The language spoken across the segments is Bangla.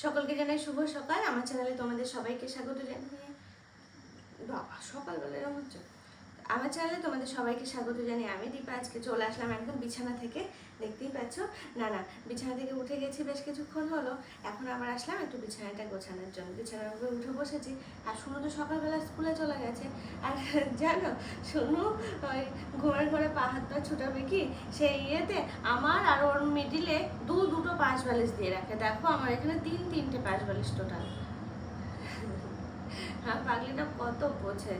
সকলকে জানাই শুভ সকাল। আমার চ্যানেলে তোমাদের সবাইকে স্বাগত জানিয়ে বাবা সকালবেলা এরকম হচ্ছে। আমার চ্যানেলে তোমাদের সবাইকে স্বাগত জানিয়ে আমি দীপা আজকে চলে আসলাম একদম বিছানা থেকে। দেখতেই পাচ্ছ, না বিছানা থেকে উঠে গেছি বেশ কিছুক্ষণ হলো। এখন আবার আসলাম একটু বিছানাটা গোছানোর জন্য। বিছানার উপরে উঠে বসেছি। আর শুনু তো সকালবেলা স্কুলে চলে গেছে। আর জানো শুনু ওই ঘুমের ঘরে পা হাত পা ছুটাবে কি সেই ইয়েতে আমার আর ওর মিডিলে দুটো পাশ বালিশ দিয়ে রাখে। দেখো আমার এখানে তিনটে পাশ বালিশ টোটাল। হ্যাঁ, পাগলিটা কত বোঝে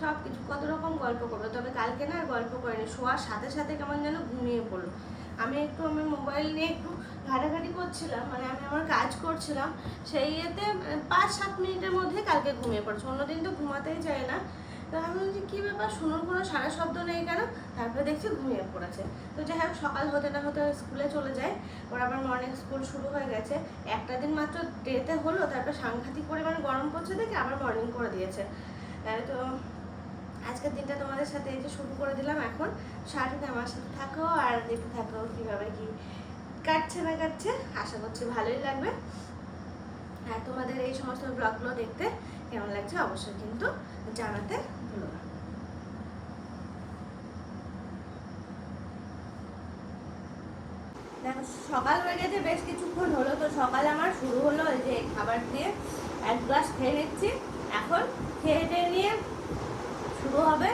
সব কিছু, কত রকম গল্প করবে। তবে কালকে না আর গল্প করেনি, শোয়ার সাথে সাথে কেমন যেন ঘুমিয়ে পড়লো। আমি মোবাইল নিয়ে একটু ঘাটাঘাটি করছিলাম, মানে আমি আমার কাজ করছিলাম, সেই ইয়েতে 5-7 মিনিটের মধ্যে কালকে ঘুমিয়ে পড়েছে। অন্যদিন তো ঘুমাতেই চায় না। তো আমি বলছি কী ব্যাপার, শুনুর কোনো সারা শব্দ নেই কেন? তারপরে দেখছি ঘুমিয়ে পড়েছে। তো যাই হোক, সকাল হতে না হতে স্কুলে চলে যায়। ওর আবার মর্নিং স্কুল শুরু হয়ে গেছে। একটা দিন মাত্র ডেতে হলো, তারপর সাংঘাতিক পরিমাণে গরম পড়ছে দেখে আবার মর্নিং করে দিয়েছে। তো আজকের দিনটা তোমাদের সাথে এই যে শুরু করে দিলাম। এখন সারাদিন আমার সাথে থাকো আর দেখতে থাকো কীভাবে কি কাটছে না কাটছে। আশা করছি ভালোই লাগবে। আর তোমাদের এই সমস্ত ব্লগগুলো দেখতে কেমন লাগছে অবশ্যই কিন্তু জানাতে ভুলো না। দেখো সকাল হয়ে গেছে বেশ কিছুক্ষণ হলো। তো সকাল আমার শুরু হলো এই যে খাবার দিয়ে 1 গ্লাস খেয়ে নিচ্ছি। এখন খেয়ে নিয়ে শুরু হবে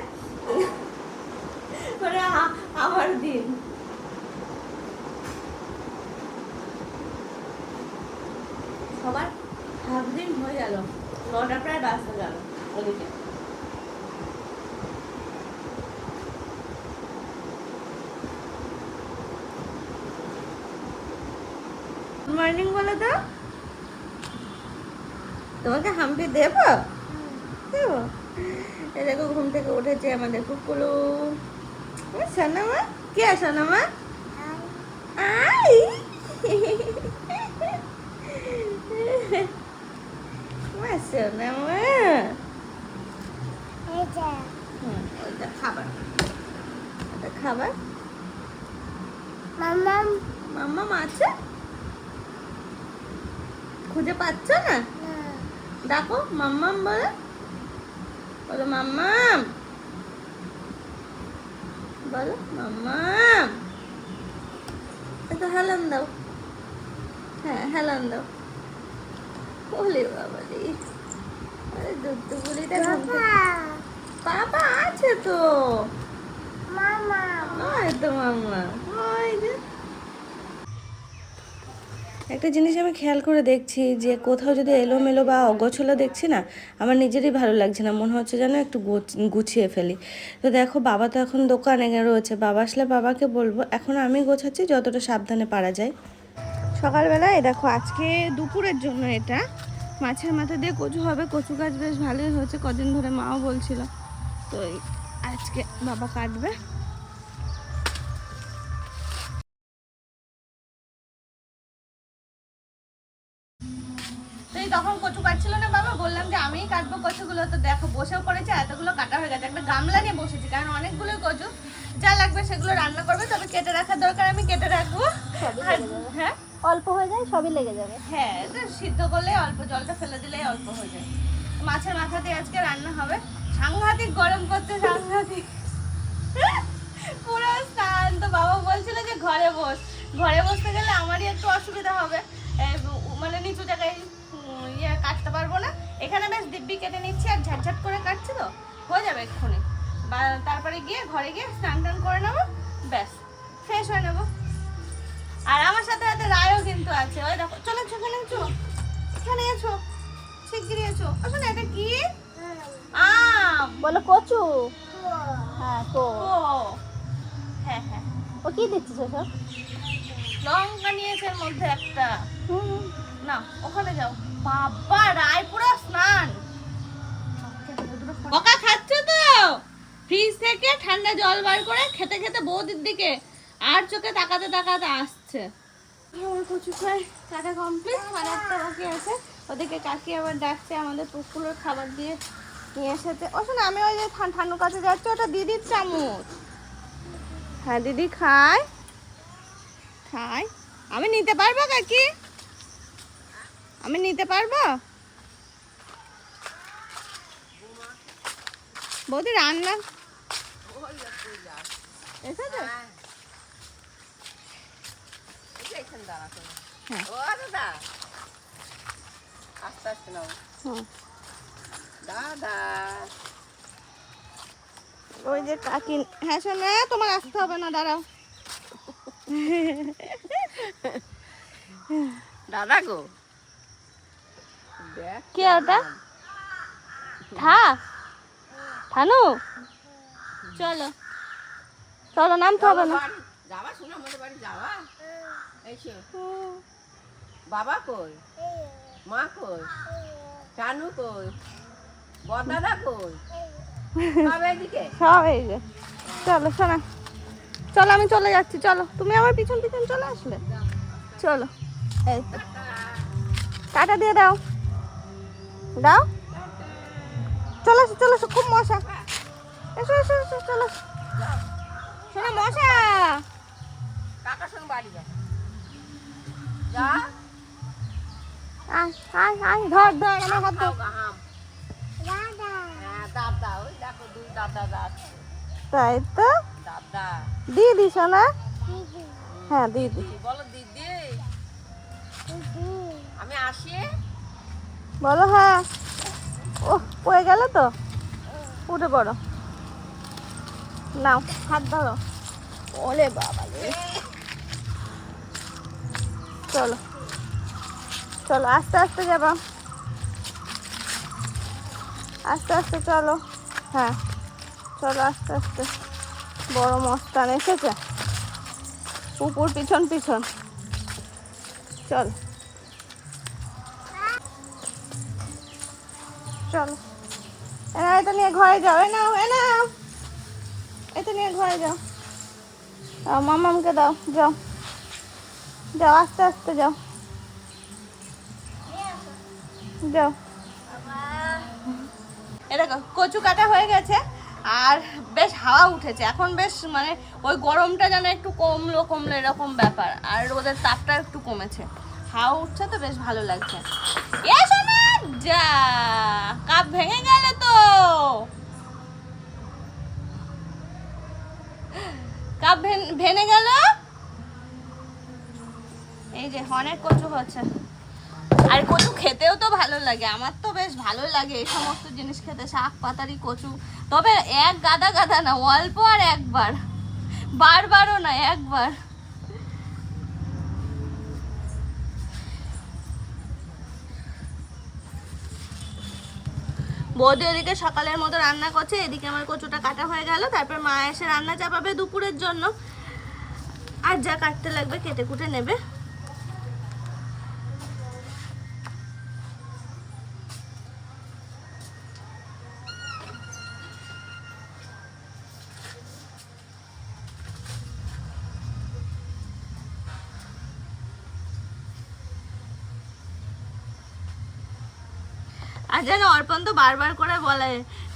মানে আমার দিন। সবার হাফ দিন হয়ে গেল, 9টা প্রায় বাজতে গেল ওদিকে। গুড মর্নিং বলে তো, তোমাকে হাম্পি দেবো দেবো। এই দেখো ঘুম থেকে উঠেছে আমাদের কুকুলু। সোনামা কে? সোনামা আই সোনামা ওইটা খাবার, ওটা খাবার। মাম্মাম মাম্মাম আছে, খুঁজে পাচ্ছ না? ডাকো মাম্মাম বলো, বলো মাম্মাম, বলো মাম্মাম। একটু হেলান দাও, হ্যাঁ হেলান দাও। ওলে বাবা রে, আরে দুধ বুড়িটা পাপা আছে তো, মামা ওই তো মাম্মা। ওই যে একটা জিনিস আমি খেয়াল করে দেখছি যে কোথাও যদি এলোমেলো বা অগোছলো দেখছি না, আমার নিজেরই ভালো লাগছে না, মনে হচ্ছে যেন একটু গুছিয়ে ফেলি। তো দেখো বাবা তো এখন দোকানে রয়েছে, বাবা আসলে বাবাকে বলবো। এখন আমি গোছাচ্ছি যতটা সাবধানে পারা যায়। সকালবেলায় দেখো আজকে দুপুরের জন্য এটা মাছের মাথা দিয়ে কচু হবে। কচু গাছ বেশ ভালোই হয়েছে, কদিন ধরে মাও বলছিল। তো আজকে বাবা কাটবে। তখন কচু কাটছিল না বাবা, বললাম যে আমিই কাটবো কচুগুলো। তো দেখো বসেও পড়েছে, এতগুলো কাটা হয়ে গেছে। একটা গামলা নিয়ে বসেছি, কারণ অনেকগুলো কচু, যা লাগবে সেগুলো রান্না করবে। তবে কেটে রাখার দরকার, আমি কেটে রাখবো। হ্যাঁ অল্প হয়ে যায়, সবই লেগে যাবে। হ্যাঁ, সিদ্ধ করলে অল্প, জলটা ফেলে দিলেই অল্প হয়ে যায়। মাছের মাথা দিয়ে আজকে রান্না হবে। সাংঘাতিক গরম করছে, সাংঘাতিক পুরো স্নান। তো বাবা বলছিল যে ঘরে বসতে গেলে আমারই একটু অসুবিধা হবে, মানে নিচু জায়গায় ইয়ে কাটতে পারবো না। এখানে বেশ দিব্যি কেটে নিচ্ছি, আর ঝাটঝাট করে কাটছি তো হয়ে যাবে এক্ষুনি। বা তারপরে গিয়ে ঘরে গিয়ে স্নান টান করে নেবো, ব্যাস ফ্রেশ হয়ে নেবো। আর আমার সাথে সাথে রায়ও কিন্তু আছে। ওই দেখো চলে এসো, এখানে এসো, এখানে এসো, শিগগিরই এসো। আসো না, এটা কি আম বলো কচু। হ্যাঁ কো, হ্যাঁ হ্যাঁ। ও কি দিচ্ছিস ওসব? লঙ্কা নিয়েছে এর মধ্যে একটা। না ওখানে যাও। বাবা রায় পুরো স্নান। ওকা খাচ্ছ তো ফ্রিজ থেকে ঠান্ডা জল বার করে খেতে খেতে বৌদির দিকে আর চোখে তাকাতে তাকাতে আসছে। আমার কচু ফ্রাই কাটা কমপ্লিট, মানে একটা বাকি আছে। ওদিকে কাকি আবার ডাকছে, আমাদের পুকুরের খাবার দিয়ে নিয়ে এসেছে। ও শোনো, আমি ওই যে ঠান্ডু কাছে যাচ্ছি, ওটা দিদির চামচ। হ্যাঁ দিদি খায় খায়, আমি নিতে পারবো কাকি? আমি নিতে পারবো? বৌদি রান্না এসেছে? হ্যাঁ। আস্তে আস্তে নাও হুম। দাদা। ওই যে কাকি, হ্যাঁ শোনো, তোমার আসতে হবে না, দাঁড়াও। দাদা গো দেখ কে ওটা? থা থানু, চলো চলো, নামতে হবে না। যাবা শুনে আমাদের বাড়ি যাবা। এসো। বাবা কই? মা কই? কানু কই? বড়দাদা কই? সব এদিকে। সব এই যে, চলো শোনা, চলো আমি চলে যাচ্ছি, চলো তুমি আমার পিছন পিছন চলে আসলে, চলো। এই তো, টাটা দিয়ে দাও, দাও, চলো এসো, চলো এসো, খুব মশা, এসো এসো এসো, চলো শোনো, মশা। কাকার সঙ্গে বাড়ি যা। যা। আয় আয় আয়, ধর ধর আমার হাত ধর। হাম। হ্যাঁ দাদা, ওই দেখো দুই দাদা যাচ্ছে। তাই তো, দাদা। দিদি শোনা, হ্যাঁ দিদি। বলো দিদি আমি আসি। বলো হ্যাঁ। ও পড়ে গেল তো, উঠে পড়ো, নাও হাত ধরো। ওরে বাবা রে, চলো চলো, আস্তে আস্তে যাবা, আস্তে আস্তে চলো। হ্যাঁ চলো আস্তে আস্তে, বড় মস্তান এসেছে, উপর পিছন পিছন, চল চলো। এটা নিয়ে ঘরে যাও, এ নাও এ নাও, এটা নিয়ে ঘরে যাও, মামামকে দাও, যাও যাও, আস্তে আস্তে যাও, যাও। এটা কচু কাটা হয়ে গেছে, আর বেশ হাওয়া উঠেছে এখন, বেশ মানে ওই গরমটা যেন একটু কমলো কমলো এরকম ব্যাপার, আর ওদের তাপটা একটু কমেছে, হাওয়া উঠছে তো বেশ ভালো লাগছে। এসো না, যা কাপ ভেঙে গেল তো, কাপ ভেঙে গেল। এই যে অনেক কচু হচ্ছে, আর কচু খেতেও তো ভালো লাগে, আমার তো বেশ ভালো লাগে এই সমস্ত জিনিস খেতে, শাক পাতারি কচু, তবে এক গাদা গাদা না, অল্প, আর একবার, বারবারও না, একবার। বৌদি ওদিকে সকালের মতো রান্না করছে, এদিকে আমার কচুটা কাটা হয়ে গেল, তারপর মা এসে রান্না চাপাবে দুপুরের জন্য, আর যা কাটতে লাগবে কেটে কুটে নেবে। আর যেন অর্পণ তো বারবার করে বলে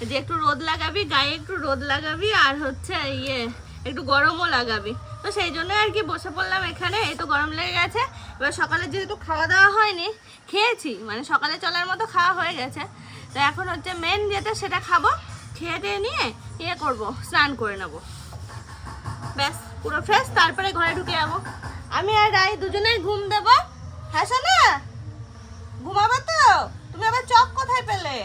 যে একটু রোদ লাগাবি গায়ে, একটু রোদ লাগাবি, আর হচ্ছে ইয়ে একটু গরমও লাগাবি, তো সেই জন্য আর কি বসে পড়লাম এখানে। এই তো গরম লেগে গেছে, এবার সকালে যেহেতু খাওয়া দাওয়া হয়নি, খেয়েছি মানে সকালে চলার মতো খাওয়া হয়ে গেছে, তো এখন হচ্ছে মেন যেটা সেটা খাবো, খেয়ে টেয়ে নিয়ে ইয়ে করবো, স্নান করে নেবো, ব্যাস পুরো ফ্রেশ, তারপরে ঘরে ঢুকে যাবো। আমি আর রাই দুজনেই ঘুম দেবো। হ্যাঁ না, ঘুমাবে তো? তুমি আবার চক কোথায় পেলে?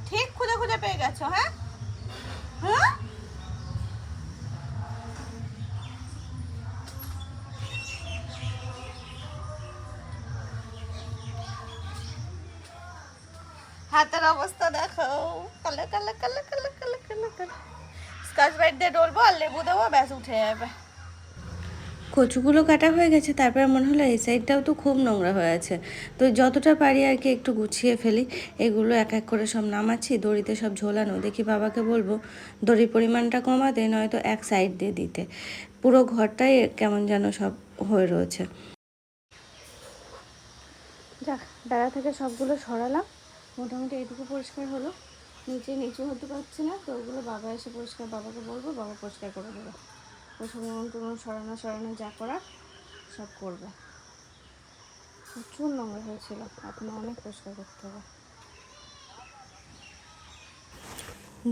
ঠিক খুঁজে খুঁজে পেয়ে গেছো? হ্যাঁ হ্যাঁ, হাতের অবস্থা দেখো, কালো কালো কালো কালো কালো কালো কালো, স্কচ ব্রাইট দিয়ে ডলবো আর লেবু দেবো, ব্যাস উঠে যাবে। কচুগুলো কাটা হয়ে গেছে, তারপরে মনে হলো এই সাইডটাও তো খুব নোংরা হয়ে আছে, তো যতটা পারি আর কি একটু গুছিয়ে ফেলি। এগুলো এক এক করে সব নামাচ্ছি, দড়িতে সব ঝোলানো, দেখি বাবাকে বলবো দড়ির পরিমাণটা কমাতে, নয়তো এক সাইড দিয়ে দিতে, পুরো ঘরটাই কেমন যেন সব হয়ে রয়েছে। যাক, বেড়া থেকে সবগুলো সরালাম, মোটামুটি এইটুকু পরিষ্কার হলো, নিচে নিচু হতে পারছি না, তো ওগুলো বাবা এসে পরিষ্কার, বাবাকে বলবো, বাবা পরিষ্কার করে দেবে, ওসব টুনো সরানো সরানো যা করার সব করবে। প্রচুর নোংরা হয়েছিল, এখন অনেক পরিষ্কার করতে হবে।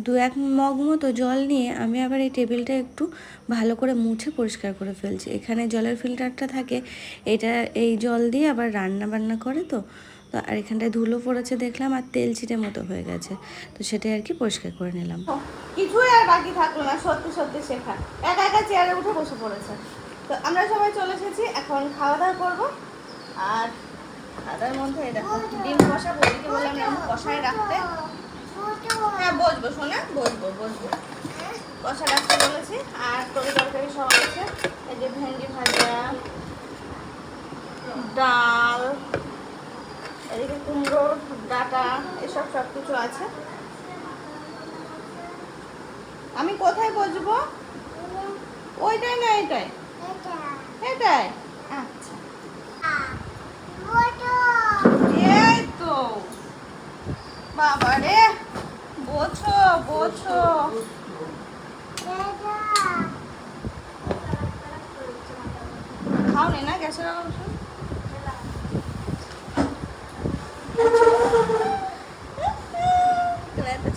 2-1 মগ মতো জল নিয়ে আমি আবার এই টেবিলটা একটু ভালো করে মুছে পরিষ্কার করে ফেলছি। এখানে জলের ফিল্টারটা থাকে, এটা এই জল দিয়ে আবার রান্না বান্না করে তো আর এখানটায় ধুলো পড়েছে দেখলাম, আর তেল ছিটে মতো হয়ে গেছে, তো সেটাই আর কি পরিষ্কার করে নিলাম। কিছুই আর বাকি থাকলো না, সত্যি সত্যি শেখা একা একা চেয়ারে উঠে বসে পড়েছে। তো আমরা সবাই চলে এসেছি, এখন খাওয়া দাওয়া করবো। আর খাওয়ার মধ্যে দেখো ডিম কষা, বৌদিকে বললাম এরকম কষায় রাখতে। হ্যাঁ বসবো শোনা, বসবো কষা রাখতে বলেছি। আর তরকারি সব আছে, এই যে ভেন্ডি ভাজা, ডাল, এদিকে কুমড়োর ডাঁটা, এসব সব কিছু আছে। আমি কোথায় বসবো? ওইটাই না এটাই? এটাই, আচ্ছা। এই তো বাবা রে, বোঝো খাওনি না গ্যাসের অংশ?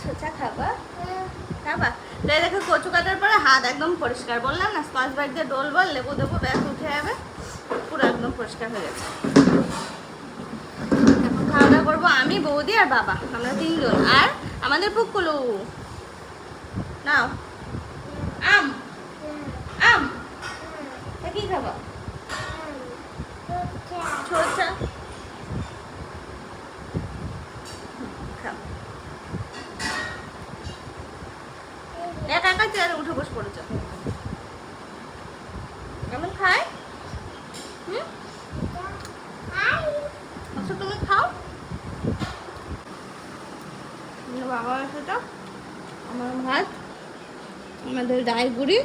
ছোচা খাবা? দেখো কচু কাটার পরে হাত একদম পরিষ্কার, বললাম না স্কচ ব্রাইট দিয়ে ডলবো, লেবু দেবো, ব্যাস উঠে যাবে, পুরো একদম পরিষ্কার হয়ে গেছে। এখন খাওয়া দাওয়া করবো আমি, বৌদি আর বাবা, আমরা 3 জন। আর আমাদের পুকুলু নাও আম কি খাবা? ছোচা খাও। একা একা চেয়ারে উঠে বসে পড়েছ, কেমন খায়? আচ্ছা তুমি খাও। বাবা সেটা আমার ভাত, আমাদের ডাই গুড়ি,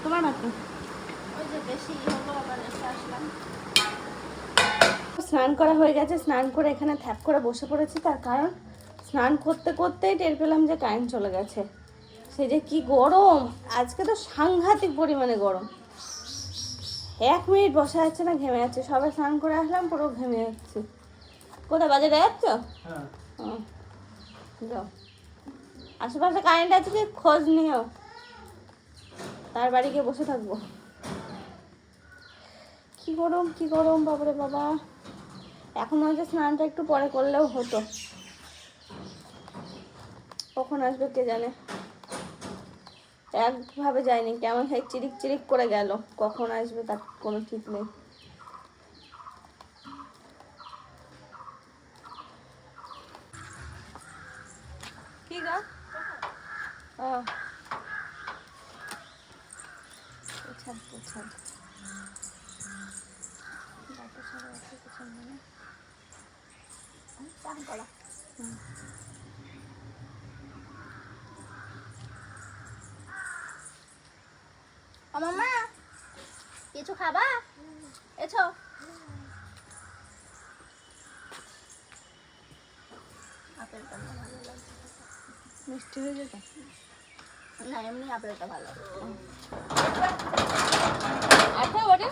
তোমার ভাত না। স্নান করা হয়ে গেছে, স্নান করে এখানে থ্যাপ করে বসে পড়েছি, তার কারণ স্নান করতে করতেই টের পেলাম যে কারেন্ট চলে গেছে। সে যে কি গরম, আজকে তো সাংঘাতিক পরিমাণে গরম। 1 মিনিট বসা যাচ্ছে না, ঘেমে যাচ্ছে। সবাই স্নান করে আসলাম, পুরো ঘেমে যাচ্ছে। কোথায় বাজারে যাচ্ছ? যাও, আশেপাশে কারেন্ট আছে কি খোঁজ নিও, তার বাড়ি গিয়ে বসে থাকবো। কি গরম বাবারে বাবা। এখন হয়তো স্নানটা একটু পরে করলেও হতো, কখন আসবে কে জানে। একভাবে যায়নি, কেমন সেই চিরিক চিরিক করে গেল, কখন আসবে তার কোনো ঠিক নেই। কি গা? মামা কিছু খাবা? এছো আপেলটা ভালো লাগে, মিষ্টি হয়ে যেত না এমনি আপেলটা ভালো। আচ্ছা ওটা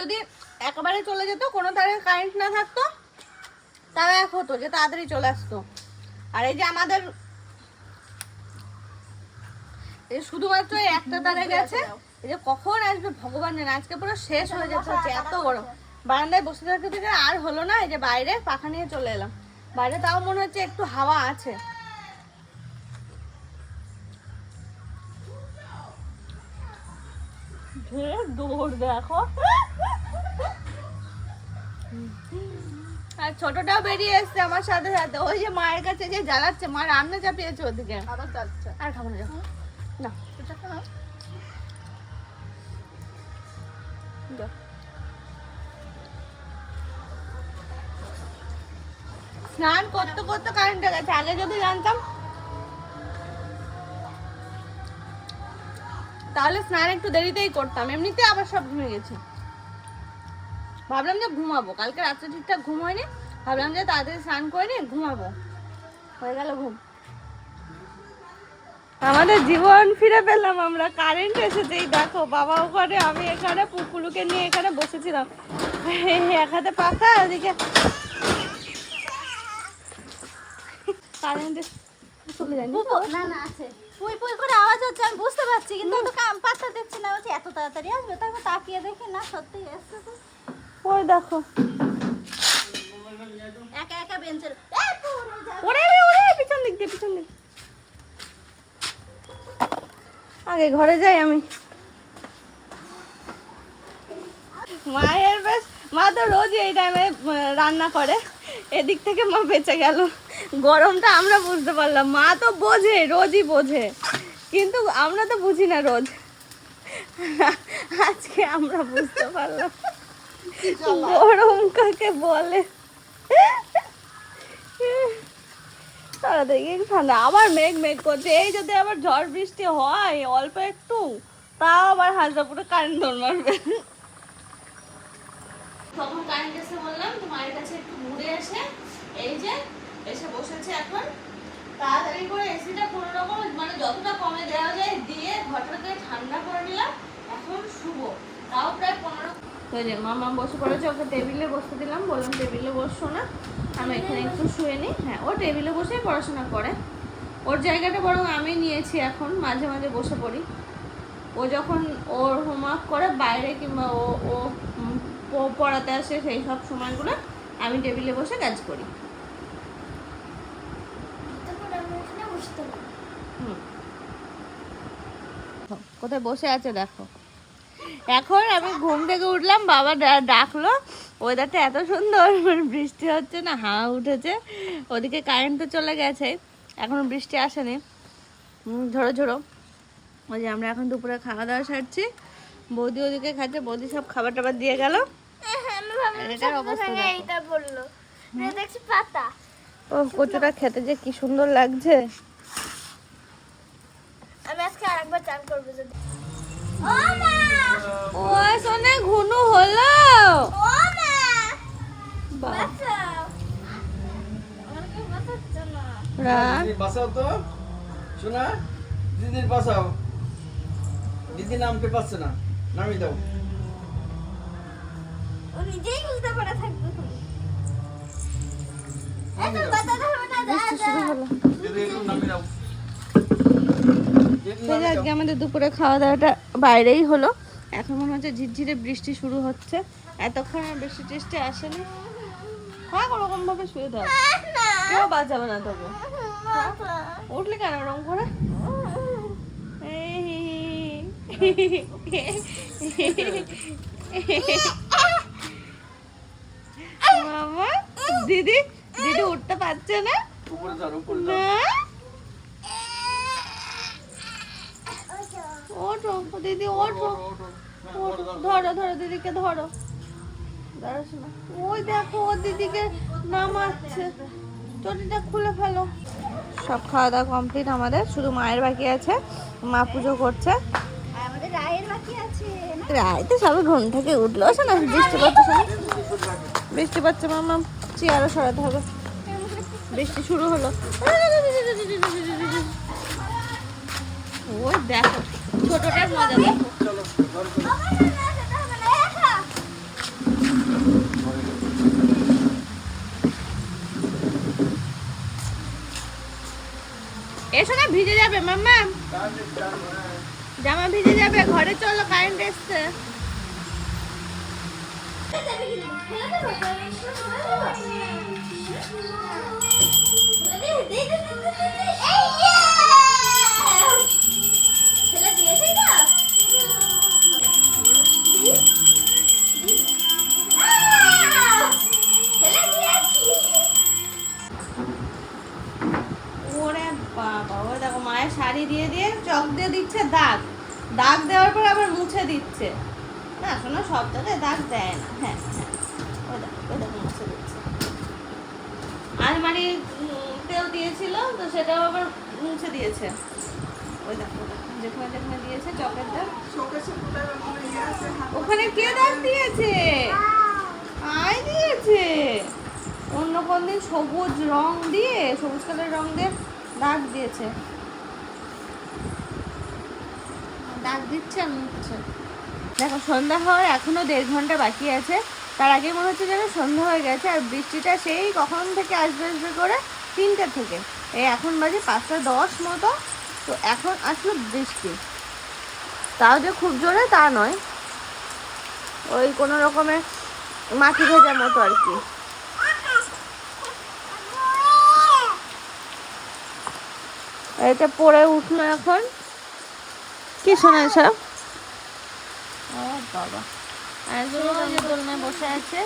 যদি একেবারে চলে যেত, কোনো তারে কারেন্ট না থাকতো, তাও এক হতো যে তাড়াতাড়ি চলে আসতো। আর এই যে আমাদের এই শুধুমাত্র একটা তারে গেছে, এই যে কখন আসবে ভগবান জানে। আজকে পুরো শেষ হয়ে যেতে হচ্ছে, এত গরম। বারান্দায় বসে থাকতে থেকে আর হলো না, এই যে বাইরে পাখা নিয়ে চলে এলাম। বাইরে তাও মনে হচ্ছে একটু হাওয়া আছে। দৌড় দেখো, আর ছোটটাও বেরিয়ে এসছে আমার সাথে সাথে। ওই যে মায়ের কাছে যে জ্বালাচ্ছে, মা রান্না চাপিয়েছে ওদিকে। আবার যাচ্ছে আর খাবো না, না স্নান করতে করতে কারেন্ট গেছে। আগে যদি জানতাম তাহলে স্নান একটু দেরিতেই করতাম, এমনিতে আবার সব ঘুমিয়ে গেছে। ভাবলাম যে ঘুমাবো, কালকে রাত্রে ঠিকঠাক ঘুম হয়নি, ভাবলাম যে তাড়াতাড়ি স্নান করে নিয়ে ঘুমাবো, হয়ে গেল ঘুম। আমাদের জীবন ফিরে পেলাম আমরা, কারেন্ট এসেছে। এই দেখো, বাবা ওখানে, আমি এখানে, পুকুলুকে নিয়ে এখানে বসেছিলাম, এক হাতে পাখা, ওদিকে কারেন্ট চলে যায়নি। না না আছে, পুই পুই করে আওয়াজ হচ্ছে, আমি বুঝতে পারছি, কিন্তু তো পাত্তা দিচ্ছি না, বলছি এত তাড়াতাড়ি আসবে, তারপর তাকিয়ে দেখি না সত্যি এসছে তো। ওই দেখো, একা একা বেঞ্চের ওরে ওরে, পিছন দিক দিয়ে, পিছন দিক। আগে ঘরে যাই আমি। মায়ের বেশ, মা তো রোজ এই টাইমে রান্না করে, এদিক থেকে মা বেঁচে গেল। গরমটা আমরা বুঝতে পারলাম, মা তো বোঝে, রোজই বোঝে, কিন্তু আমরা তো বুঝি না রোজ। আজকে আমরা বুঝতে পারলাম গরম কাকে বলে। তাড়াতাড়ি ঠান্ডা, আবার মেঘ মেঘ করছে। এই যদি আবার ঝড় বৃষ্টি হয় অল্প একটু, তাও আবার হালকা পুরো কারেন্ট দৌড় মারবে। তখন কারেন্ট এসে বললাম তো মায়ের কাছে একটু ঘুরে এসে, এই যে এসে বসেছে এখন। তাড়াতাড়ি করে এসিটা কোনো রকম মানে যতটা কমে দেওয়া যায় দিয়ে ঘরটাকে ঠান্ডা করে নিলাম, এখন শুবো। তাও প্রায় 15। ওই যে মামা বসে পড়েছে, ওকে টেবিলে বসতে দিলাম, বললাম টেবিলে বসছো না, আমি এখানে একটু শুয়ে নিই। হ্যাঁ, ও টেবিলে বসেই পড়াশোনা করে, ওর জায়গাটা বরং আমি নিয়েছি এখন, মাঝে মাঝে বসে পড়ি। ও যখন ওর হোমওয়ার্ক করে বাইরে কিংবা ও পড়াতে আসে, সেই সব সময়গুলো আমি টেবিলে বসে কাজ করি। কোথায় বসে আছে দেখো। এখন আমি ঘুম থেকে উঠলাম, বাবা ডাকলো, ওয়েদারটা এত সুন্দর, বৃষ্টি হচ্ছে না, হাওয়া উঠেছে, ওদিকে কারেন্ট তো চলে গেছে, এখনো বৃষ্টি আসেনি, ঝোড়ো ঝোড়ো। ওই যে আমরা এখন দুপুরে খাওয়া দাওয়া সারছি, বৌদি ওদিকে খাচ্ছে, বৌদি সব খাবার টাবার দিয়ে গেল। ও কচুটা খেতে যে কি সুন্দর লাগছে। আমি আজকে আরেকবার চান করবো যদি। ও সোনা ঘুনু হলো। বাঁচাও তো শোনা, দিদির বাঁচাও, দিদি নামতে পারছে না, নামি দাও। ও নিজেই বুঝতে পারে থাকবে। দিদি একটু নামি দাও। আজকে আমাদের দুপুরে খাওয়া দাওয়াটা বাইরেই হলো। এখন মনে হচ্ছে ঝিরঝিরে বৃষ্টি শুরু হচ্ছে, এতক্ষণ আর বৃষ্টি টেস্টে আসেনি। হ্যাঁ, ওরকম ভাবে শুয়ে থাক, কেউ বাঁচাবে না তোকে। উঠলে কেন ওরকম করে? মামা, দিদি দিদি উঠতে পারছে না। উপরে যাও, উপরে না, যাও। ওঠো দিদি, ওঠো, ধরো ধরো দিদিকে, ধরো। ওই দেখো ও দিদিকে নামাচ্ছে, চটিটা খুলে ফেলো। সব খাওয়া দাওয়া কমপ্লিট আমাদের, শুধু মায়ের বাকি আছে, মা পুজো করছে। আমাদের রায়ের বাকি আছে। রায় তো সবে ঘুম থেকে উঠলো, শোনা বৃষ্টি পড়ছে, শোনা বৃষ্টি পড়ছে, মামা চেয়ারও সরাতে হবে, বৃষ্টি শুরু হলো। ওই দেখো ছোটটার মজা দেখো। এসো না, ভিজে যাবে মাম্মা, জামা ভিজে যাবে, ঘরে চলো, কারেন্ট এসছে। ওরে বাবা, ওই দেখো মায়ের শাড়ি দিয়ে দিয়ে চক দিয়ে দিচ্ছে দাগ, দাগ দেওয়ার পর আবার মুছে দিচ্ছে। না শোনো, সব জায়গায় দাগ দেয় না। হ্যাঁ হ্যাঁ, ওই দেখো, ওই দেখো মুছে দিচ্ছে। আলমারি তেল দিয়েছিল তো সেটাও আবার মুছে দিয়েছে। ওই দেখো যেখানে যেখানে দিয়েছে চকের দাগ, ওখানে কে দাগ দিয়েছে? আই দিয়েছে অন্য কোন দিন সবুজ রং দিয়ে সবুজ কালার রং দিয়ে দাগ দিয়েছে দাগ দিচ্ছে আর মুছছে দেখো সন্ধ্যা হওয়ার এখনো 1.5 ঘন্টা বাকি আছে তার আগে মনে হচ্ছে যেন সন্ধ্যা হয়ে গেছে আর বৃষ্টিটা সেই কখন থেকে আসবে আসবে করে 3টে থেকে এই এখন বাজে 5:10 মতো তো এখন আসলো বৃষ্টি তাও যে খুব জোরে তা নয় ওই কোনো রকমের মাটি ভেজার মতো আর কি এটা পরে উঠলো এখন কি শোনা সব ও বাবা একজন দোলনায় বসে আছে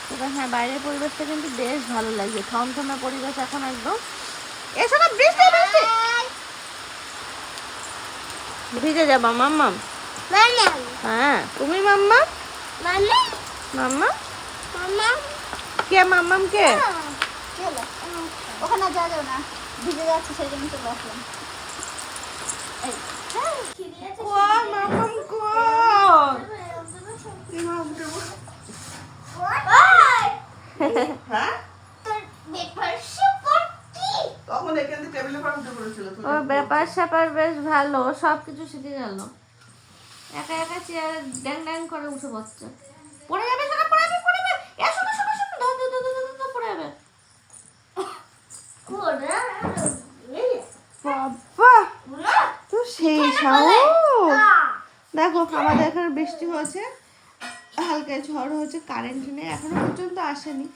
তবে হ্যাঁ বাইরের পরিবেশটা কিন্তু বেশ ভালো লাগছে থমথমে পরিবেশ এখন একদম এসো না বৃষ্টি বৃষ্টি ভিজে যাবা মাম্মাম হ্যাঁ তুমি মাম্মা মাম্মা কে মাম্মাম কে কি হলো? ওখানে যাওয়া যাবে না ভিজে যাচ্ছে সেই জন্য চলে আসলাম এই কো মাম্মাম কো হ্যাঁ তখন এখান থেকে টেবিলের পর উঠে পড়েছিল ও ব্যাপার স্যাপার বেশ ভালো সব কিছু শিখে গেল একা একা চেয়ার ড্যাং ড্যাং করে উঠে বসছে পড়ে যাবে শোনা পড়ে যাবে পড়ে যাবে এ শোনা শোনা শোনা ধর পড়ে যাবে বাবা তো সেই সাহস দেখো আমাদের এখানে বৃষ্টি হয়েছে হালকা ঝড় হয়েছে কারেন্ট নেই এখনো পর্যন্ত আসেনি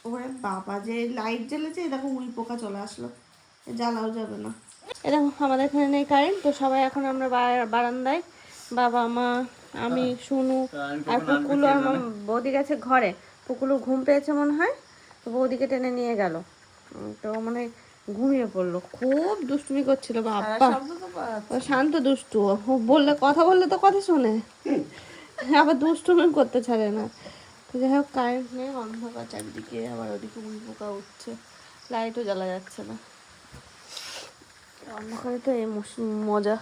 ওরে বাবা যে লাইট জ্বলেছে এই দেখো উই পোকা চলে আসলো জ্বালাও যাবে না এরকম আমাদের এখানে নেই কারেন্ট তো সবাই এখন আমরা বারান্দায় বাবা মা আমি শুনু আর পুকুলু আর আমার বৌদি গেছে ঘরে পুকুলু ঘুম পেয়েছে মনে হয় তো বৌদিকে টেনে নিয়ে গেল তো মানে ঘুমিয়ে পড়লো খুব দুষ্টুমি করছিল বাবা ও শান্ত দুষ্টু ও বললে কথা বললে তো কথা শোনে আবার দুষ্টুমি করতে ছাড়ে না তো যাই হোক কারেন্ট নেই অন্ধকার চারিদিকে আবার ওদিকে উই পোকা উঠছে লাইটও জ্বালা যাচ্ছে না অন্ধকারে তো এই মজা